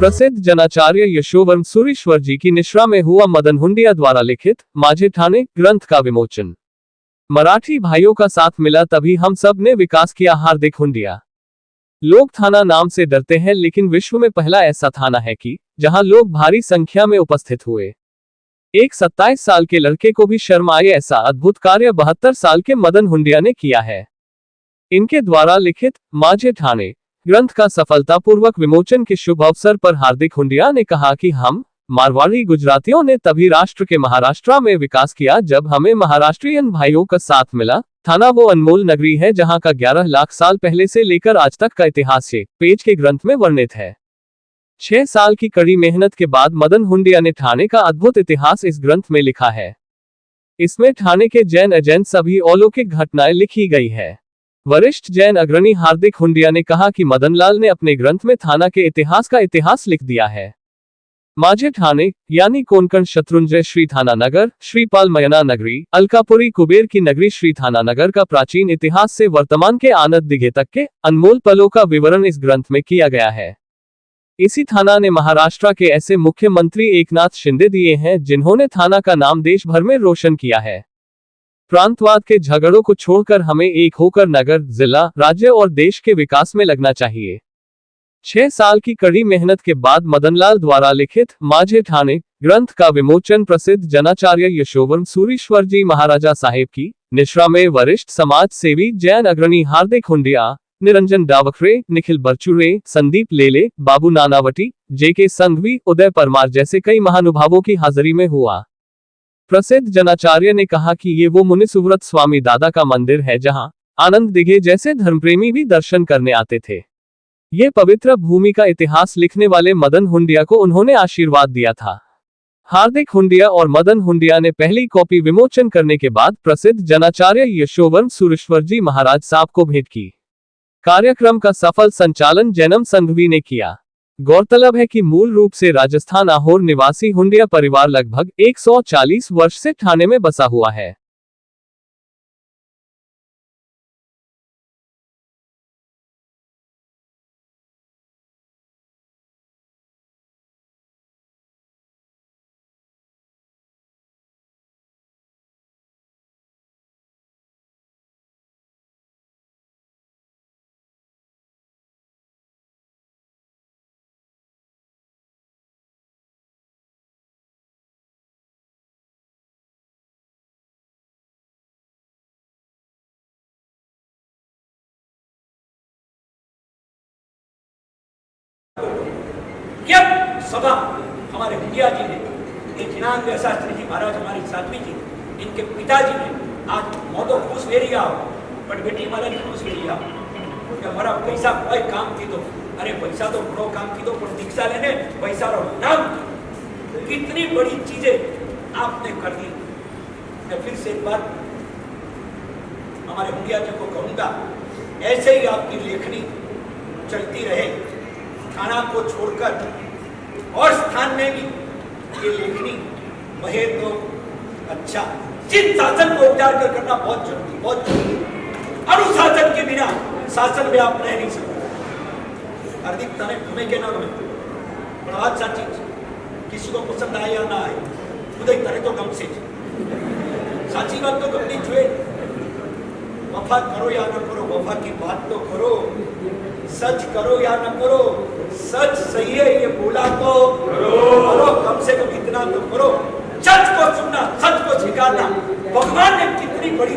प्रसिद्ध जनाचार्य यशोवर्ण सूरीश्वर जी की निश्रा में हुआ मदन हुंडिया द्वारा लिखित माझे ठाणे ग्रंथ का विमोचन। मराठी भाइयों का साथ मिला तभी हम सब ने विकास किया। हार्दिक हुंडिया। लोग थाना नाम से डरते हैं, लेकिन विश्व में पहला ऐसा थाना है कि जहां लोग भारी संख्या में उपस्थित हुए। एक 27 साल के लड़के को भी शर्म आए, ऐसा अद्भुत कार्य 72 साल के मदन हुंडिया ने किया है। इनके द्वारा लिखित माझे ठाणे ग्रंथ का सफलतापूर्वक विमोचन के शुभ अवसर पर हार्दिक हुंडिया ने कहा कि हम मारवाड़ी गुजरातियों ने तभी राष्ट्र के महाराष्ट्र में विकास किया जब हमें महाराष्ट्रियन भाइयों का साथ मिला। थाना वो अनमोल नगरी है जहां का 11 लाख साल पहले से लेकर आज तक का इतिहास 6 पेज के ग्रंथ में वर्णित है। 6 साल की कड़ी मेहनत के बाद मदन हुंडिया ने ठाणे का अद्भुत इतिहास इस ग्रंथ में लिखा है। इसमें ठाणे के जैन अजैन सभी अलौकिक घटनाएं लिखी गई है। वरिष्ठ जैन अग्रणी हार्दिक हुंडिया ने कहा कि मदनलाल ने अपने ग्रंथ में थाना के इतिहास का इतिहास लिख दिया है। माझे ठाणे यानी कोंकण शत्रुंजय श्री थाना नगर, श्रीपाल मयना नगरी, अलकापुरी कुबेर की नगरी श्री थाना नगर का प्राचीन इतिहास से वर्तमान के आनंद दिघे तक के अनमोल पलों का विवरण इस ग्रंथ में किया गया है। इसी थाना ने महाराष्ट्र के ऐसे मुख्यमंत्री एकनाथ शिंदे दिए हैं जिन्होंने थाना का नाम देश भर में रोशन किया है। प्रांतवाद के झगड़ों को छोड़कर हमें एक होकर नगर, जिला, राज्य और देश के विकास में लगना चाहिए। 6 साल की कड़ी मेहनत के बाद मदनलाल द्वारा लिखित माझे ठाणे ग्रंथ का विमोचन प्रसिद्ध जनाचार्य यशोवर्ण सूरीश्वर जी महाराजा साहेब की निश्रा में वरिष्ठ समाज सेवी जैन अग्रणी हार्दिक हुंडिया, निरंजन डावखरे, निखिल बरचुरे, संदीप लेले, बाबू नानावटी, जेके संघवी, उदय परमार जैसे कई महानुभावों की हाजिरी में हुआ। प्रसिद्ध जनाचार्य ने कहा कि ये वो मुनि सुव्रत स्वामी दादा का मंदिर है जहां आनंद दिघे जैसे धर्मप्रेमी भी दर्शन करने आते थे। ये पवित्र भूमि का इतिहास लिखने वाले मदन हुंडिया को उन्होंने आशीर्वाद दिया था। हार्दिक हुंडिया और मदन हुंडिया ने पहली कॉपी विमोचन करने के बाद प्रसिद्ध जनाचार्य यशोवर्ण सूरीश्वर जी महाराज साहब को भेंट की। कार्यक्रम का सफल संचालन जैनम संघवी ने किया। गौरतलब है कि मूल रूप से राजस्थान आहोर निवासी हुंडिया परिवार लगभग 140 वर्ष से ठाणे में बसा हुआ है। यह सभा हमारे हुंडिया जी ने, ये जिनांग शास्त्री जी महाराज हमारी साध्वी जी, इनके पिताजी ने आज मोदो खुश वेरिया पण बेटी मारे खुश वेरिया कि हमारा पैसा कोई काम की दो, अरे पैसा तो बड़ो काम की दो पण दीक्षा लेने पैसा रो नाम कितनी बड़ी चीजें आपने कर दी। मैं फिर से एक बार हमारे हुंडिया जी को कहूंगा, ऐसे ही आपकी लेखनी चलती रहे, थाना को छोड़कर और स्थान में भी ये लेखनी बहे तो अच्छा। जिन शासन को उपचार कर करना बहुत जरूरी, बहुत जरूरी। अनुशासन के बिना शासन में आप रह नहीं सकते। हार्दिक तने घूमे के ना घूमे पण बात साची, किसी को पसंद आए या ना आए, उदय तने तो गम से साची बात तो गमनी जुए। वफा करो या न करो, वफा की बात तो करो। सच करो या न करो, सच सही है ये बोला तो करो, कम से कम इतना तो करो। सच को सुनना, सच को स्वीकारना, भगवान ने कितनी बड़ी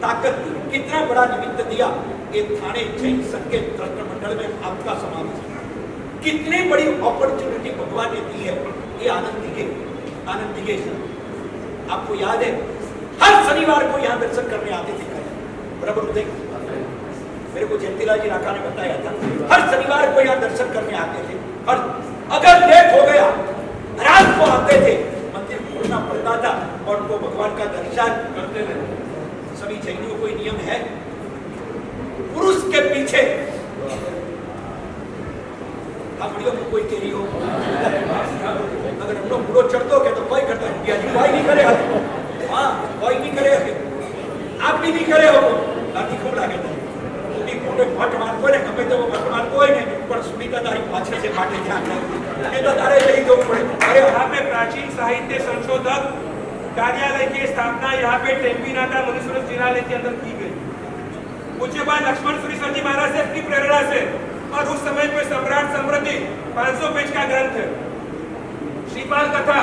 ताकत दी, कितना बड़ा निमित्त दिया। ये थाने जैन संघ के तंत्र मंडल में आपका समावेश है। कितनी बड़ी अपॉर्चुनिटी भगवान ने दी है। ये आनंद दिखे आपको याद है, हर शनिवार को यहाँ दर्शन करने आते थे बराबर। मेरे को जयंतीलाल जी राका ने बताया था, हर शनिवार को यहाँ दर्शन करने आते थे। और अगर लेट हो गया रात को आते थे, मंदिर खोलना पड़ता था और उनको भगवान का दर्शन करते थे। सभी जैनियों को नियम है, पुरुष के पीछे अपड़ियों को कोई तेरी हो, अगर हम लोग बुढ़ो चढ़ दो तो कोई करता है, कोई नहीं करे, हाँ कोई नहीं करे, आप भी नहीं करे हो, खूब लागे तो भट मारते गमे तो भट मारते પણ સુનીતા તારી પાછળ છે માટે ધ્યાન રાખજો એ તો તારે લઈ જવું પડે। अरे यहाँ पे प्राचीन साहित्य संशोधक कार्यालय की स्थापना यहाँ पे टेम्पीनाका मुनीश्वर जिनालय के अंदर की गई। पूज्यपाद लक्ष्मण सुरेश्वर जी महाराज से अपनी प्रेरणा से, और उस समय पे सम्राट समृद्धि 500 पेज का ग्रंथ है, श्रीपाल कथा,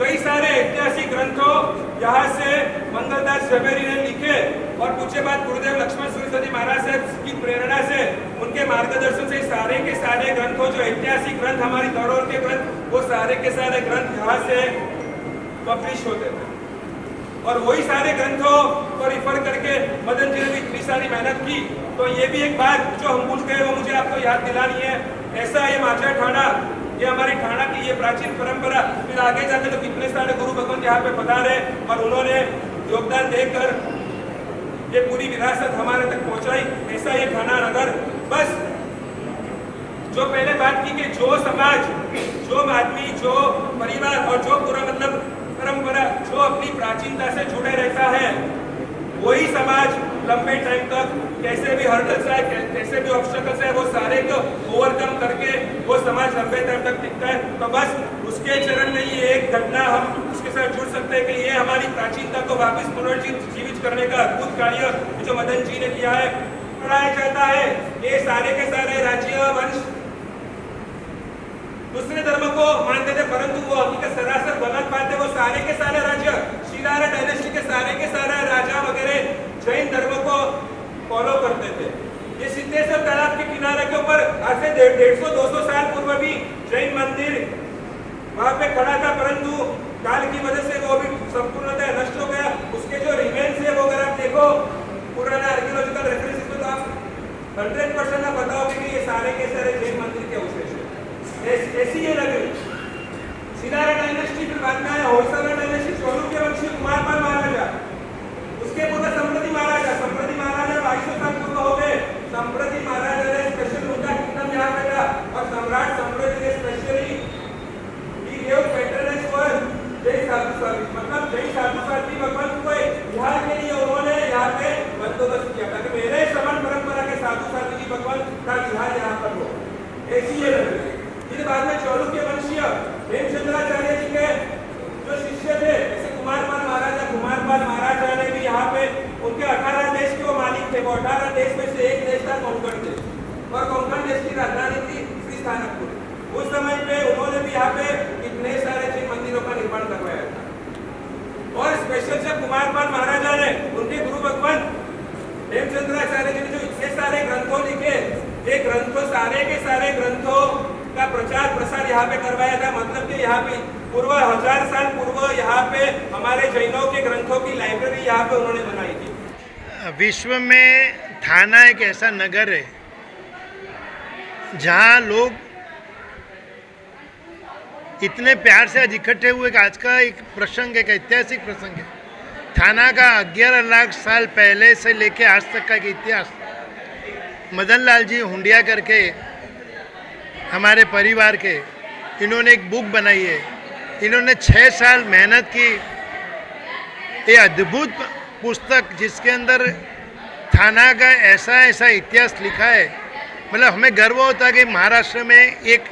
कई सारे ऐतिहासिक ग्रंथों यहाँ से मंगलदास झवेरी ने लिखे, और पूज्यपाद गुरुदेव लक्ष्मण सुरेश्वर जी महाराज से की प्रेरणा से, उनके मार्गदर्शन से सारे के सारे ग्रंथों, जो ऐतिहासिक ग्रंथ हमारी धरोहर के ग्रंथ, वो सारे के सारे ग्रंथ यहाँ से पब्लिश होते थे। और वही सारे ग्रंथों को रिफर करके मदन जी ने भी इतनी सारी मेहनत की। तो ये भी एक बात जो हम भूल गए वो मुझे आपको याद दिलानी है। ऐसा ये माझा ठाणा, ये हमारी ठाणा की ये प्राचीन परंपरा, फिर आगे जाके तो कितने सारे गुरु भगवंत यहाँ पे पधारे और उन्होंने योगदान देकर ये पूरी विरासत हमारे तक पहुंचाई। ऐसा ये ठाणा नगर, बस जो पहले बात की कि जो समाज, जो आदमी, जो परिवार और जो पूरा मतलब परंपरा जो अपनी प्राचीनता से जुड़े रहता है, वही समाज लंबे टाइम तक कैसे भी हर्डल्स है, कैसे भी ऑब्स्टेकल्स है, वो सारे को ओवरकम करके वो समाज लंबे टाइम तक टिकता है। तो बस उसके चरण में ये एक घटना हम उसके साथ जुड़ सकते हैं कि ये हमारी प्राचीनता को वापस पुनर्जीवित करने का अद्भुत कार्य जो मदन जी ने किया है। पढ़ाया जाता है ये सारे के सारे राज्य वंश दूसरे धर्म को मानते थे, परंतु वो हकीकत सरासर गलत बात है। वो सारे के सारे राज्य शिलारा डायनेस्टी के सारे राजा वगैरह जैन धर्म को फॉलो करते थे। ये सिद्धेश्वर तालाब के किनारे के ऊपर आज से 150-200 साल पूर्व भी जैन मंदिर वहां पे खड़ा था, परंतु काल की वजह से वो भी संपूर्णतः नष्ट हो गया। उसके जो रिमेन्स है वो अगर आप देखो पुराना आर्कियोलॉजिकल रेफरेंसेस में, तो आप 100% आप बताओगे कि ये सारे के सारे जैन मंदिर के अवशेष है। ऐसी ये नगरी शिलारा डायनेस्टी, फिर बाद में आया होयसला डायनेस्टी, चालुक्य वंशी कुमारपाल महाराजा, उसके पूर्व संप्रति महाराजा 2200 साल पूर्व हो गए। संप्रति महाराजा ने स्पेशल उनका किंगडम यहाँ पे था, और सम्राट सम्प्रति ने specially he give patronage for जय साधु साध्वी, मतलब जय साधु साध्वी भगवंत को यहाँ के लिए उन्होंने यहाँ पे बंदोबस्त किया था कि मेरे श्रवण परंपरा के साधु साध्वी जी भगवंत का विहार यहाँ पर हो। ऐसी ये नगरी। फिर बाद में चालुक्य वंशीय हेमचंद्राचार्य जी के जो शिष्य थे, जैसे कुमारपाल महाराजा ने भी यहाँ पे उनके 18 देश के वो मालिक थे। वो 18 देश में से एक देश था कोंकण देश, और कोंकण देश की राजधानी थी श्री स्थानकपुर। उस समय पे उन्होंने भी यहाँ पे इतने सारे शिव मंदिरों का निर्माण करवाया था। और स्पेशल से कुमारपाल महाराजा ने उनके गुरु भगवंत हेमचंद्राचार्य जी ने जो इतने सारे ग्रंथों लिखे, ये ग्रंथों सारे के सारे ग्रंथों का प्रचार प्रसार यहाँ पे करवाया था। मतलब कि यहाँ पे पूर्व 1000 साल पूर्व यहाँ पे हमारे जैनों के ग्रंथों की लाइब्रेरी यहाँ पे उन्होंने बनाई थी। विश्व में ठाणा एक ऐसा नगर है जहाँ लोग इतने प्यार से आज इकट्ठे हुए कि आज का एक प्रसंग, एक ऐतिहासिक प्रसंग है। ठाणा का 11 लाख साल पहले से लेके आज तक का एक इतिहास। मदन लाल जी हुंडिया करके हमारे परिवार के, इन्होंने एक बुक बनाई है। इन्होंने 6 साल मेहनत की, ये अद्भुत पुस्तक जिसके अंदर ठाणा का ऐसा इतिहास लिखा है। मतलब हमें गर्व होता है कि महाराष्ट्र में एक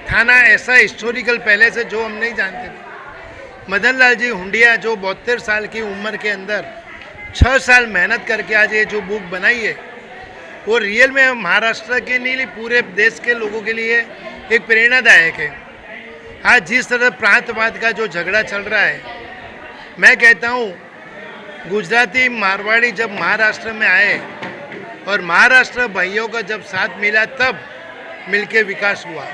ठाणा ऐसा हिस्टोरिकल पहले से जो हम नहीं जानते थे। मदन लाल जी हुंडिया जो 72 साल की उम्र के अंदर 6 साल मेहनत करके आज ये जो बुक बनाई है, वो रियल में महाराष्ट्र के नहीं पूरे देश के लोगों के लिए एक प्रेरणादायक है। आज जिस तरह प्रांतवाद का जो झगड़ा चल रहा है, मैं कहता हूँ गुजराती मारवाड़ी जब महाराष्ट्र में आए और महाराष्ट्र भाइयों का जब साथ मिला, तब मिलके विकास हुआ।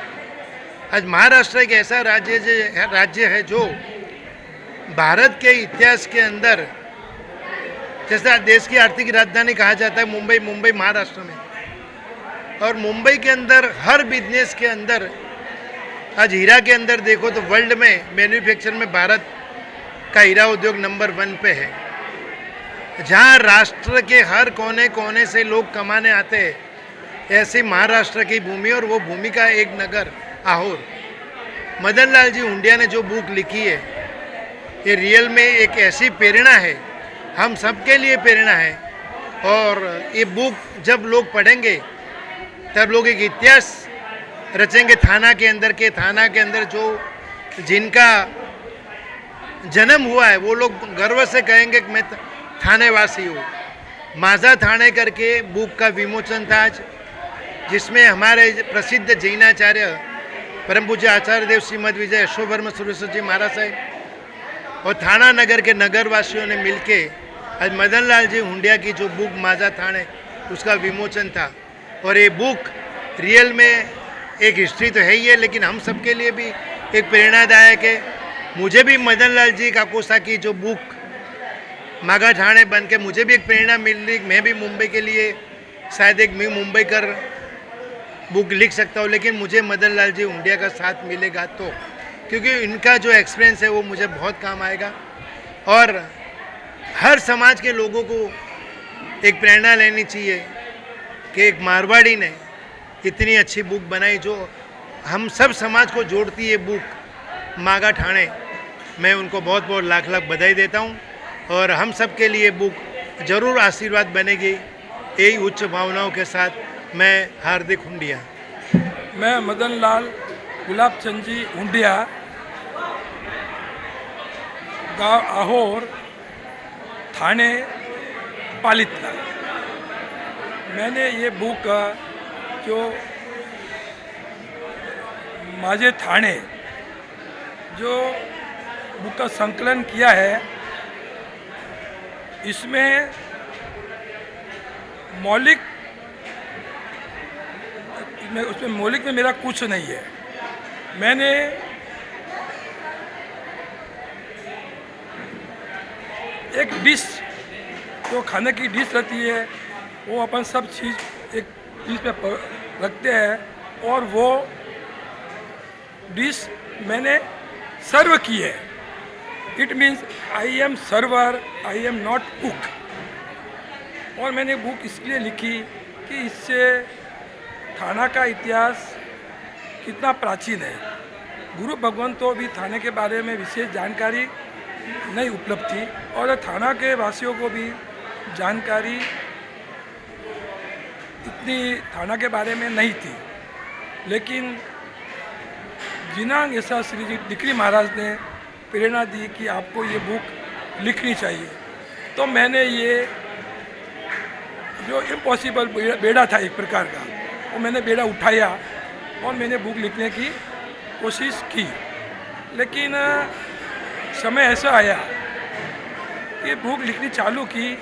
आज महाराष्ट्र एक ऐसा राज्य है जो भारत के इतिहास के अंदर, जैसा देश की आर्थिक राजधानी कहा जाता है मुंबई महाराष्ट्र में, और मुंबई के अंदर हर बिजनेस के अंदर, आज हीरा के अंदर देखो तो वर्ल्ड में मैन्युफैक्चर में भारत का हीरा उद्योग नंबर 1 पे है। जहाँ राष्ट्र के हर कोने कोने से लोग कमाने आते हैं, ऐसी महाराष्ट्र की भूमि, और वो भूमि का एक नगर आहोर। मदन लाल जी हुंडिया ने जो बुक लिखी है, ये रियल में एक ऐसी प्रेरणा है, हम सबके लिए प्रेरणा है। और ये बुक जब लोग पढ़ेंगे तब लोग एक इतिहास रचेंगे थाना के अंदर जो जिनका जन्म हुआ है वो लोग गर्व से कहेंगे कि मैं थाने वासी हूँ। माझा थाने करके बुक का विमोचन था आज, जिसमें हमारे प्रसिद्ध जैनाचार्य परम पूज्य आचार्य देव श्रीमद विजय यशोवर्म सुरेश्वर जी महाराज साहब और थाना नगर के नगरवासियों ने मिलके आज मदन लाल जी हुंडिया की जो बुक माझा थाने उसका विमोचन था। और ये बुक रियल में एक हिस्ट्री तो है ही है, लेकिन हम सबके लिए भी एक प्रेरणादायक है। मुझे भी मदन लाल जी काकोसा की जो बुक मागा ठाणे बन के मुझे भी एक प्रेरणा मिल रही, मैं भी मुंबई के लिए शायद एक मुंबई कर बुक लिख सकता हूँ, लेकिन मुझे मदन लाल जी हुंडिया का साथ मिलेगा तो, क्योंकि इनका जो एक्सपीरियंस है वो मुझे बहुत काम आएगा। और हर समाज के लोगों को एक प्रेरणा लेनी चाहिए कि एक मारवाड़ी ने इतनी अच्छी बुक बनाई जो हम सब समाज को जोड़ती है बुक मागा ठाणे। मैं उनको बहुत बहुत लाख लाख बधाई देता हूँ और हम सब के लिए बुक जरूर आशीर्वाद बनेगी। यही उच्च भावनाओं के साथ मैं हार्दिक हुंडिया। मैं मदन लाल गुलाब चंद जी हुंडिया, गांव आहोर, थाने पालितना। मैंने ये बुक जो माझे थाने जो बुक का संकलन किया है, इसमें मौलिक में मेरा कुछ नहीं है। मैंने एक डिश जो खाने की डिश रहती है वो अपन सब चीज़ एक डिश में रखते हैं और वो डिश मैंने सर्व की है। It means I am server, I am not cook. और मैंने बुक इसलिए लिखी कि इससे थाना का इतिहास कितना प्राचीन है। गुरु भगवंतों भी थाने के बारे में विशेष जानकारी नहीं उपलब्ध थी और थाना के वासियों को भी जानकारी इतनी थाना के बारे में नहीं थी। लेकिन जिनांग ऐसा श्री जी डिकरी महाराज ने प्रेरणा दी कि आपको ये बुक लिखनी चाहिए, तो मैंने ये जो इम्पॉसिबल बेड़ा था एक प्रकार का, वो मैंने बेड़ा उठाया और मैंने बुक लिखने की कोशिश की। लेकिन समय ऐसा आया कि बुक लिखनी चालू की,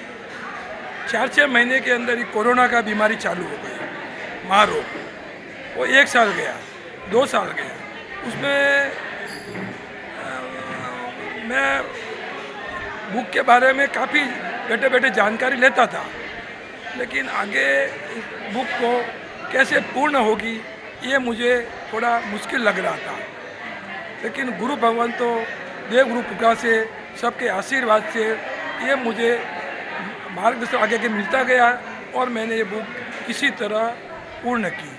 4-6 महीने के अंदर ही कोरोना का बीमारी चालू हो गई, महारोग। वो 1 साल गया, 2 साल गया, उसमें मैं बुक के बारे में काफ़ी बैठे बैठे जानकारी लेता था, लेकिन आगे इस बुक को कैसे पूर्ण होगी ये मुझे थोड़ा मुश्किल लग रहा था। लेकिन गुरु भगवान तो देव गुरु कृपा से, सबके आशीर्वाद से ये मुझे मार्गदर्शन आगे के मिलता गया और मैंने ये बुक किसी तरह पूर्ण की।